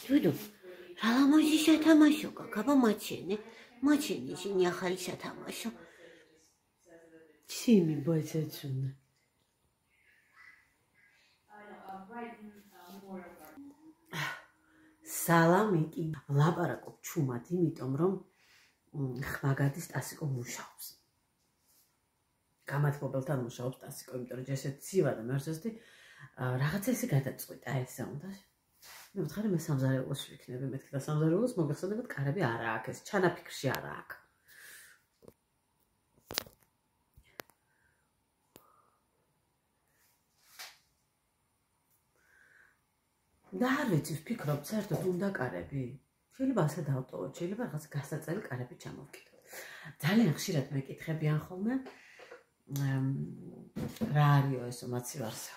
Dudu, რამოჟი შეთამაშო, კაკაბა მაჩენე, მაჩენი შენი ახალი შეთამაშო. ჩიმი ბოიცეჩუნე. სალამიკი. ლაპარაკობ ჩუმად, იმიტომ რომ ხმაგადის ტასიკო მუშაობს. გამათბობელთან მუშაობს ტასიკო, იმიტომ რომ ჯერ ცივა და მერსესდი რაღაცა ისე გადაწყვიტა ესე უნდა. მე ვთქარი მე სამზარეულოს ვიქნები, მეთქი და სამზარეულოს მოგეხსენებათ კარები არა აქვს, ეს ჩანაფიქრში არა აქვს. და არ ვიცი, ვფიქრობ, საერთოდ უნდა კარები. შეიძლება ასე დავტოვოთ, შეიძლება რაღაც გასაწევი კარები ჩამოვკიდოთ. ძალიან ხშირად მეკითხებიან ხოლმე რა არისო ესო მაცივარსო.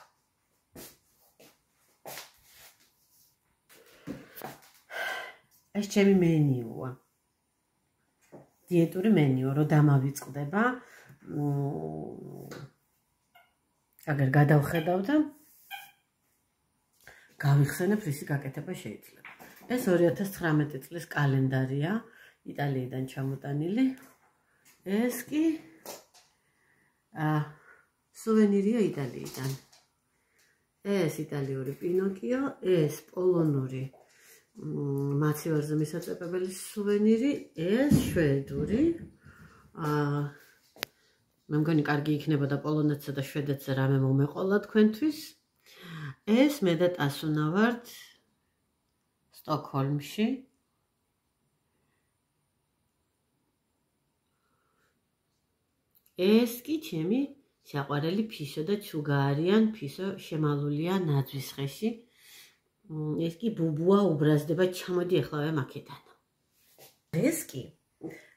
ეს ჩემი მენიუა. დიეტური მენიუ, რომ დამავიწყდება. აგერ გადავხედავ და გავიხსენებ რისი გაკეთება შეიძლება. ეს 2019 წლის კალენდარია, იტალიიდან ჩამოტანილი. ეს კი სუვენირია იტალიიდან. ეს იტალიური პინოკიო, ეს პოლონური მაცივარზე მისაწვდომელი სუვენირი, ეს შვედური. მე მგონი კარგი იქნებოდა პოლონეთსა და შვედეთზე რამე მომეყოლა თქვენთვის. ეს მე და ტასუნა ვართ სტოკჰოლმში. ეს კი ჩემი საყვარელი ფისო და ჩუგა არიან, ფისო შემალულია ნაძვისხეში. ეს კი ბუბუა უბრაზდება, ჩამოდი ახლავე მაქედან. ეს კი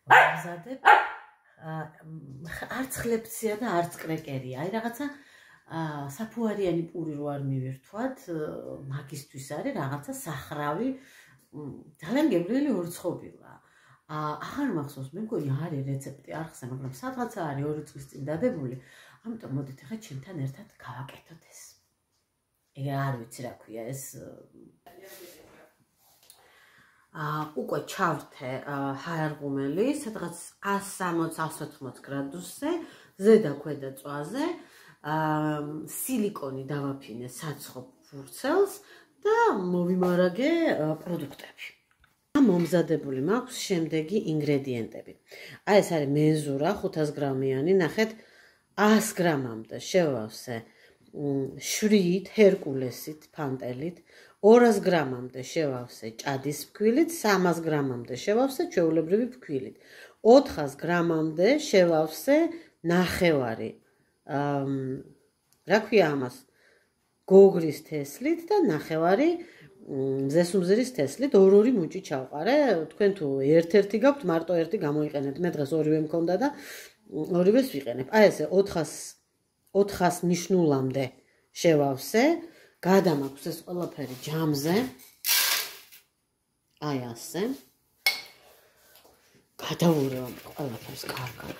ვამზადებ არც ხლებცია და არც კრეკერია. აი რაღაცა საფუარიანი პური რო არ მივირთვათ, მაგისთვის არის რაღაცა სახრავი, ძალიან გემრიელი ორცხობილა. აღარ მახსოვს, მე მგონი არის რეცეპტი არხზე, მაგრამ სადღაცა არის 2 წლის წინ დადებული, ამიტომ მოდით ახლა ჩემთან ერთად გავაკეთოთ ეს. არ ვიცი რა ქვია ეს. უკვე ჩავრთე ჰაერღუმელი, სადღაც 160-180 გრადუსზე, ზედა ქვედა წვაზე. სილიკონი დავაფინე საცხობ ფურცელს და მოვიმარაგე პროდუქტები. მომზადებული მაქვს შემდეგი ინგრედიენტები. აი ეს არის მეზურა 500 გრამიანი, ნახეთ 100 გრამამდე შევავსე შვრიით, ჰერკულესით, ფანტელით, 200 გრამამდე შევავსე ჭადის ფქვილით, 300 გრამამდე შევავსე ჩვეულებრივი ფქვილით, 400 გრამამდე შევავსე ნახევარი რა ქვია ამას გოგრის თესლით და ნახევარი მზესუმზირის თესლით, 2-2 მუჭი ჩავყარე. თქვენ თუ ერთ-ერთი გაქვთ, მარტო ერთი გამოიყენეთ. მე დღეს ორივე მქონდა და ორივეს ვიყენებ. აი ესე 400 ნიშნულამდე შევავსე, გადამაქვს ეს ყველაფერი ჯამზე. აი ასე. გადავურევ ყველაფერს კარგად.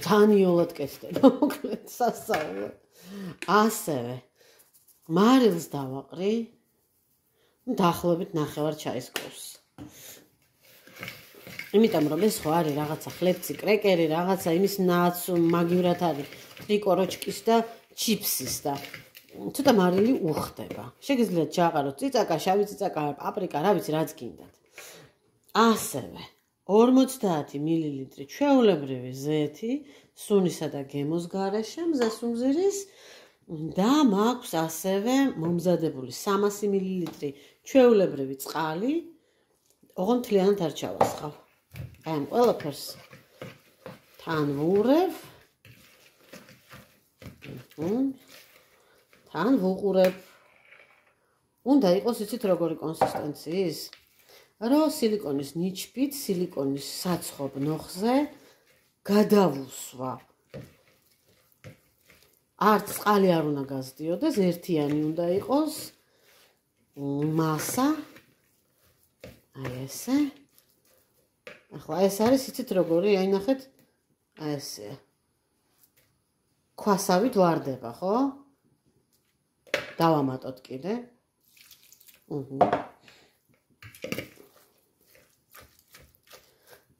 ძალიან კეთდება, მოკლედ სასწაულად. ასევე მარილს დავაყრი. დაახლოებით ნახევარ ჩაის კურსს. იმიტომ რომ ეს ხო არის რაღაცა ხლებცი, კრეკერი, რაღაცა იმის ნაცუ, მაგივრად არის ტრიკოროჩკის და ჩიფსის და ცოტა მარილი უხდება. შეგიძლიათ ჩააყაროთ წიწაკა, შავი წიწაკა, პაპრიკა, რა ვიცი, რაც გინდათ. ასევე 50 მილილიტრი ჩვეულებრივი ზეთი, სუნისა და გემოს გარეშე, მზესუმზირის და მაქვს ასევე მომზადებული 300 მილილიტრი ჩვეულებრივი წყალი. ოღონდ მთლიანად არ ჩავასხავ. აი ამ ყველაფერს თან ვურევ. თან ვუყურებ. უნდა იყოს იცით როგორი კონსისტენციის? რომ სილიკონის ნიჩბით, სილიკონის საცხობ ნოხზე გადავუსვა. არც წყალი არ უნდა გაზრდიოდეს, ერთიანი უნდა იყოს მასა. აი ესე. ახლა ეს არის იცით როგორი, აი ნახეთ, აი ესე. ქვასავით ვარდება, ხო? დავამატოთ კიდე.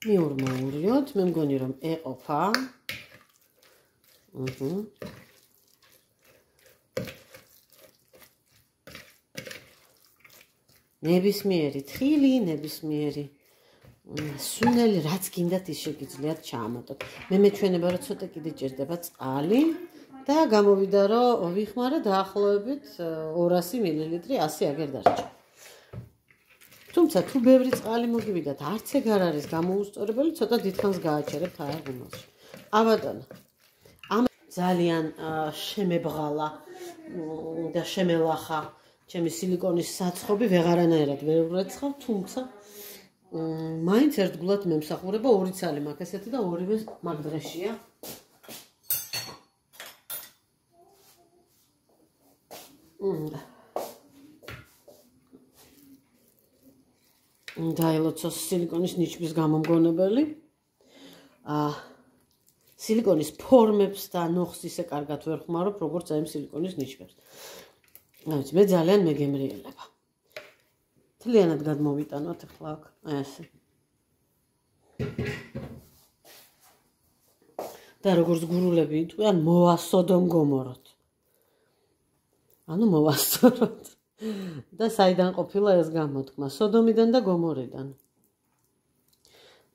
მიორმოულიოთ, მე მგონი რომ ეყოფა. ნებისმიერი თხილი, ნებისმიერი სუნელი, რაც გინდათ ის შეგიძლიათ ჩაამატოთ. მე მეჩვენება რომ ცოტა კიდე ჭირდება წყალი და გამოვიდა რომ ვიხმარა დაახლოებით 200 მილილიტრი, 100 აგერ დარჩა. თუმცა თუ ბევრი წყალი მოგივიდათ, არც ეგ არ არის გამოუსწორებელი, ცოტა დიდხანს გააჩერებთ აი ღუმელში. აბატონო. ამ ძალიან შემებღალა და შემელახა ჩემი სილიკონის საცხობი ვეღარანაირად ვერ ვრეცხავ, თუმცა მაინც ერთგულად მემსახურება 2 ცალი მაქვს ესეთი და ორივე მაგ დღეშია. დაელოცოს სილიკონის ნიჩბის გამომგონებელი. სილიკონის ფორმებს და ნოხს ისე კარგად ვერ ხმარობ, როგორც აი სილიკონის ნიჩბებს. მე ძალიან მეგემრიელება. თლიანად გადმოვიტანოთ ახლა აქ, აი ასე. და როგორც გურულები იტყვიან, მოვასოდომ გომოროთ. ანუ მოვასწოროთ. და საიდან ყოფილა ეს გამოთქმა? სოდომიდან და გომორიდან.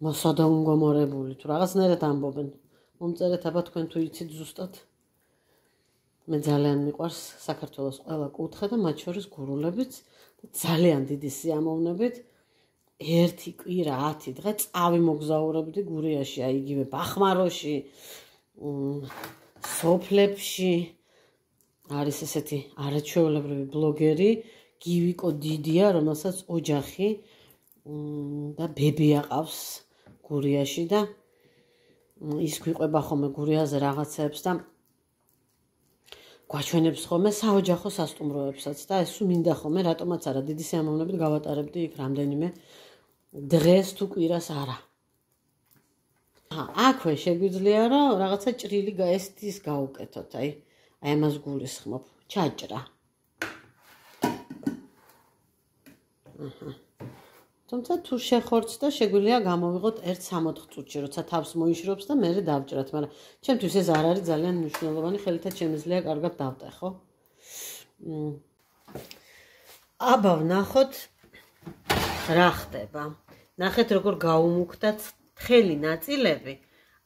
მოსოდომ გომორებული თუ რაღაცნაირად ამბობენ. მომწერეთ აბა თქვენ თუ იცით ზუსტად. მე ძალიან მიყვარს საქართველოს ყველა კუთხე და მათ შორის გურულებიც ძალიან დიდი სიამოვნებით. 1 კვირა 10 დღე წავი მოგზაურობდი გურიაში, აი იგივე ბახმაროში, სოფლებში. არის ესეთი არაჩვეულებრივი ბლოგერი, გივიკო დიდია, რომელსაც ოჯახი და ბები აყავს გურიაში და ის გვიყვება ხოლმე გურიაზე რაღაცებს და გვაჩვენებს ხოლმე საოჯახო სასტუმროებსაც და ეს მინდა ხოლმე რატომაც არა დიდი სიამოვნებით გავატარებდი იქ რამდენიმე დღეს თუ კვირას არა. აქვე შეგვიძლია რომ რაღაცა ჭრილი ეს გავუკეთოთ, აი ამას გულისხმობ, ჩაჭრა. თუმცა თუ შეხორცს და შეგვიძლია გამოვიღოთ 1-3 წუთში, როცა თავს მოიშრობს და მერე დავჭრათ, მაგრამ ჩემთვის ეს არ არის ძალიან მნიშვნელოვანი, ხელითაც შემიძლია კარგად დავტეხო, ხო? აბა ვნახოთ რა ხდება. ნახეთ როგორ გაუმუქდა თხელი ნაწილები,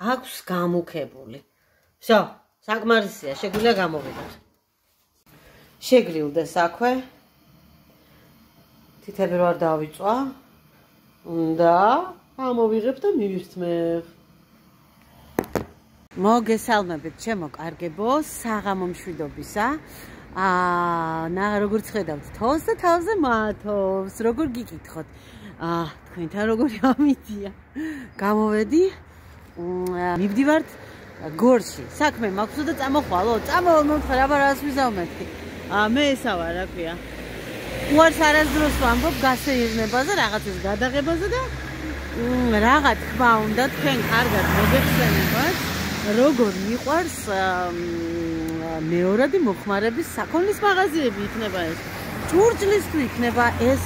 აქვს გამუქებული. всё, საკმარისია, შეგვიძლია გამოვიდოთ. შეგრილდეს აქვე. თითები რო არ დავიწვა და ამოვიღებ და მივირთმევ. მოგესალმებით ჩემო კარგებო, საღამო მშვიდობისა. როგორც ხედავთ, თავს და თავზე მათობს, როგორ გიკითხოთ. თქვენთან როგორი ამიდია. გამოვედი, მივდივართ გორში. საქმე მაქვს და წამოხვალო, მომთხარ, აბა რას ვიზავმეთქი. მე ესა ვარ, რა ქვია. უარს არასდროს ვამბობ გასეირნებაზე, რაღაცის გადაღებაზე და რაღა თქმა უნდა თქვენ კარგად მოგეხსენებათ, როგორ მიყვარს მეორადი მოხმარების საქონლის მაღაზიები იქნება ეს. ჭურჭლის თუ იქნება ეს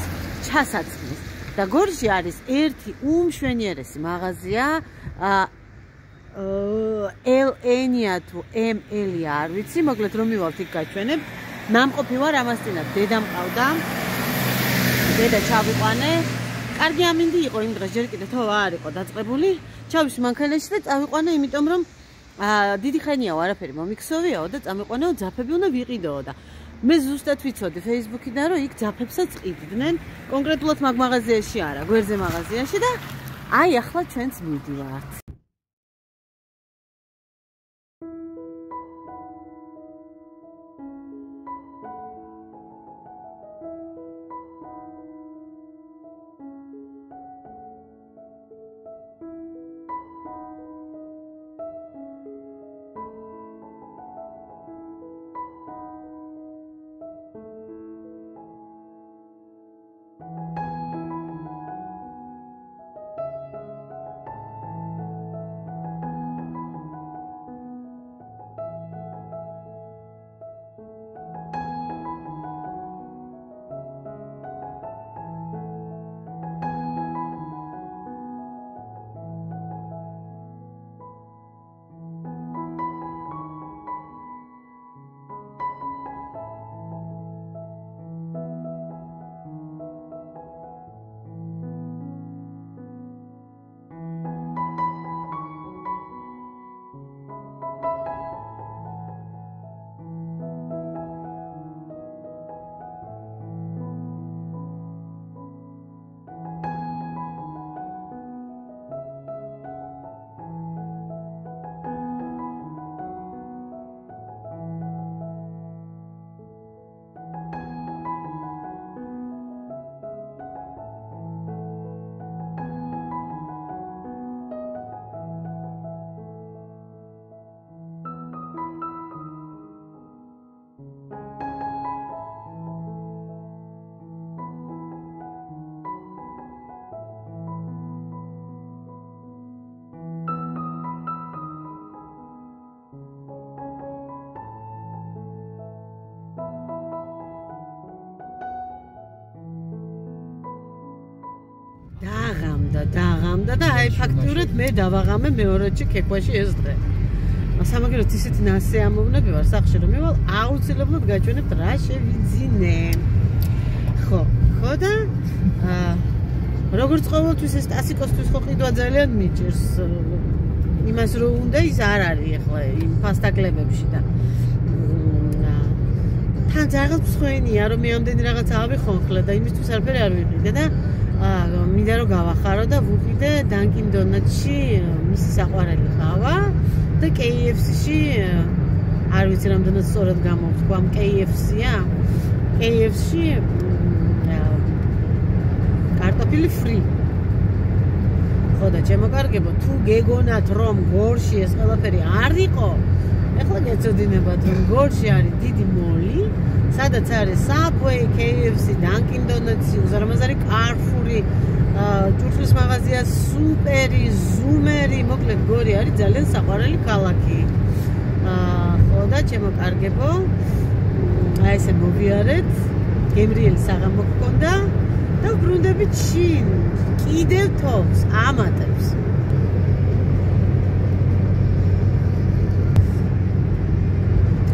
ჩასაწყლის. და გორში არის ერთი უმშვენიერესი მაღაზია, LN-ია თუ ML-ია არ ვიცი, მოკლედ რომ მივალთ იქ გაჩვენებ. ნამყოფი ვარ ამას წინათ, დედა მყავდა. დედა ჩავიყვანე. კარგი ამინდი იყო იმ დღეს, ჯერ კიდე თო არ იყო დაწყებული. ჩავისვი მანქანაში და წავიყვანე, იმიტომ რომ დიდი ხანიაო არაფერი მომიქსოვიაო და წამიყვანეო ძაფები უნდა ვიყიდოო და მე ზუსტად ვიცოდი Facebook-იდან რომ იქ ძაფებსაც ყიდდნენ, კონკრეტულად მაგ მაღაზიაში არა, გვერდზე მაღაზიაში და აი ახლა ჩვენც მივდივართ. დაღამდა და აი ფაქტიურად მე დავაღამე მეორეში ქექვაში ეს დღე. სამაგეროთ ისეთი ნასე ამოვნები ვარ სახში რომ მე აუცილებლად გაჩვენებთ რა შევიძინე. ხო და როგორც ყოველთვის ეს ტასიკოსთვის ხო ყიდვა ძალიან მიჭირს. იმას რო უნდა ის არ არის ახლა იმ ფასტაკლებებში და თან ძალიან მსხვენია რომ მე ამდენი რაღაცა ავიხონხლე და იმისთვის არაფერი არ ვიყიდე და მინდა რომ გავახარო და ვუყიდე Dunkin Donuts-ში მისი საყვარელი ყავა და KFC-ში არ ვიცი რამდენად სწორად გამოვთქვამ KFC-ია KFC-ში კარტოფილი free ხო და ჩემოკარგებო თუ გეგონათ რომ გორში ეს ყველაფერი არ იყო ეხლა გეცოდინებათ რომ გორში არის დიდი მოლი სადაც არის Subway, KFC, Dunkin Donuts, უზარმაზარი Carrefour-ი, ჭურჭლის მაღაზია სუპერი, ზუმერი, მოკლედ გორი არის ძალიან საყვარელი ქალაქი. ხო და ჩემოკარგებო, აი ესე მოვიარეთ, გემრიელი საღამო გქონდა და ვბრუნდებით შინ, კიდევ თობს, ამატებს.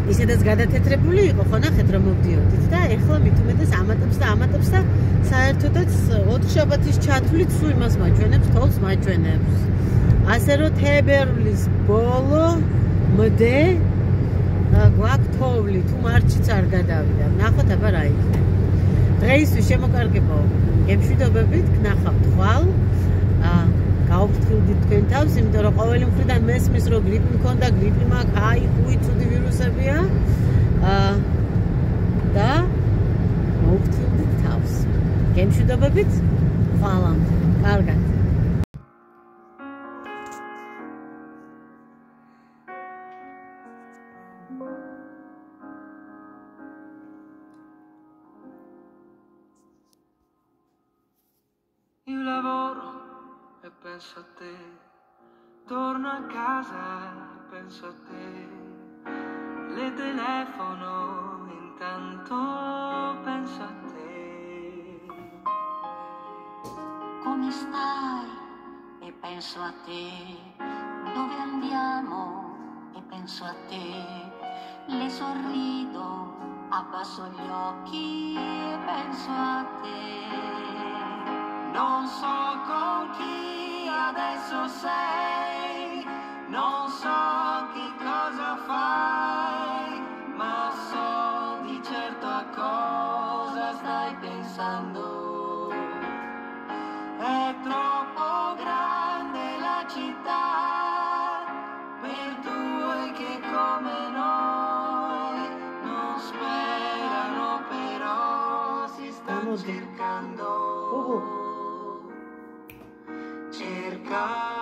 ისედაც გადათეთრებული იყო, ხო ნახეთ რომ მოვდიოდით და ეხლა მით უმეტეს ამატებს და საერთოდაც 4 შაბათის ჩათვლით სულ იმას მაჩვენებს, თოლს მაჩვენებს. ასე რომ თებერვლის ბოლო მდე გვაქვს თოვლი, თუ მარჩიც არ გადავიდა. ნახოთ აბა რა იქნება. დღეისთვის შემოკარგებო, გემშვიდობებით, გნახავთ ხვალ. გავფრთხილდით თქვენ თავს, იმიტომ რომ ყოველი მხრიდან მესმის რომ გრიპი მქონდა, გრიპი მაქვს, აი უი ცუდი ვირუსებია. და მოვფრთხილდით თავს. გემშვიდობებით, ხვალამდე. კარგად. Io lavoro e penso a te, torno a casa e penso a te, le telefono intanto penso a te. Come stai? E penso a te, dove andiamo? E penso a te, le sorrido, abbasso gli occhi e penso a te. Non so con chi adesso sei, non so che cosa fai, ma so di certo a cosa stai pensando. È troppo grande la città per due che come noi non sperano, però si stanno cercando. Cercare